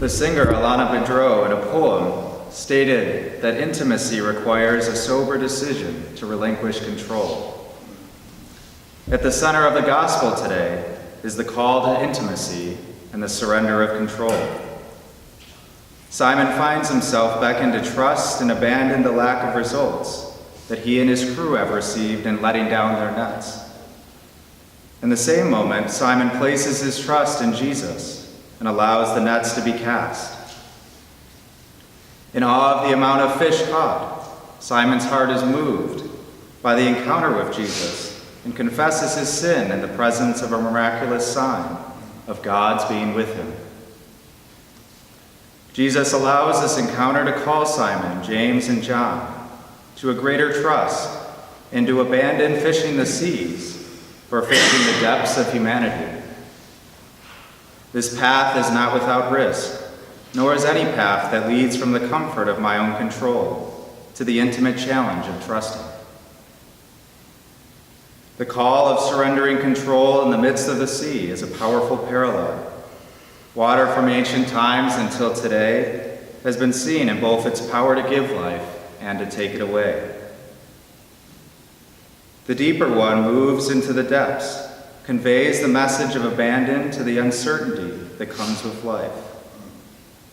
The singer Alana Bedreau, in a poem, stated that intimacy requires a sober decision to relinquish control. At the center of the gospel today is the call to intimacy and the surrender of control. Simon finds himself beckoned to trust and abandon the lack of results that he and his crew have received in letting down their nets. In the same moment, Simon places his trust in Jesus and allows the nets to be cast. In awe of the amount of fish caught, Simon's heart is moved by the encounter with Jesus and confesses his sin in the presence of a miraculous sign of God's being with him. Jesus allows this encounter to call Simon, James, and John to a greater trust and to abandon fishing the seas for fishing the depths of humanity. This path is not without risk, nor is any path that leads from the comfort of my own control to the intimate challenge of trusting. The call of surrendering control in the midst of the sea is a powerful parallel. Water from ancient times until today has been seen in both its power to give life and to take it away. The deeper one moves into the depths, conveys the message of abandon to the uncertainty that comes with life.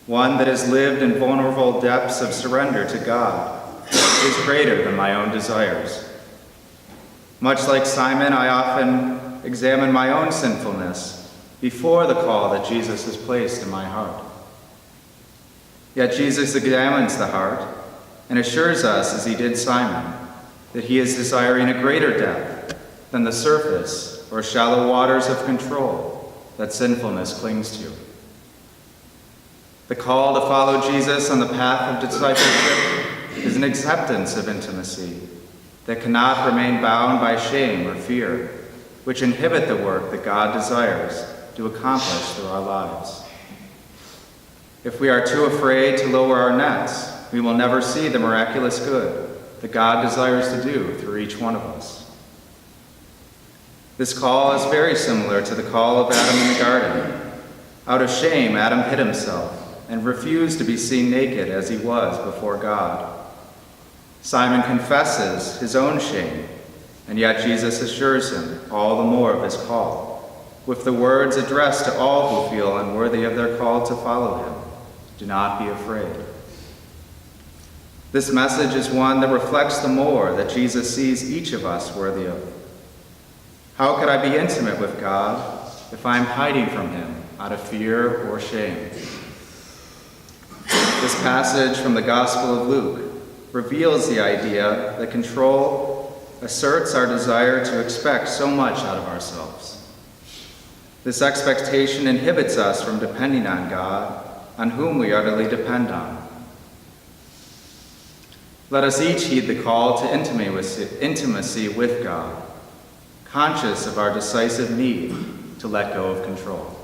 One that has lived in vulnerable depths of surrender to God is greater than my own desires. Much like Simon, I often examine my own sinfulness before the call that Jesus has placed in my heart. Yet Jesus examines the heart and assures us, as he did Simon, that he is desiring a greater depth than the surface or shallow waters of control that sinfulness clings to. The call to follow Jesus on the path of discipleship is an acceptance of intimacy that cannot remain bound by shame or fear, which inhibit the work that God desires to accomplish through our lives. If we are too afraid to lower our nets, we will never see the miraculous good that God desires to do through each one of us. This call is very similar to the call of Adam in the garden. Out of shame, Adam hid himself and refused to be seen naked as he was before God. Simon confesses his own shame, and yet Jesus assures him all the more of his call, with the words addressed to all who feel unworthy of their call to follow him: do not be afraid. This message is one that reflects the more that Jesus sees each of us worthy of. How could I be intimate with God if I am hiding from him out of fear or shame? This passage from the Gospel of Luke reveals the idea that control asserts our desire to expect so much out of ourselves. This expectation inhibits us from depending on God, on whom we utterly depend on. Let us each heed the call to intimacy with God, conscious of our decisive need to let go of control.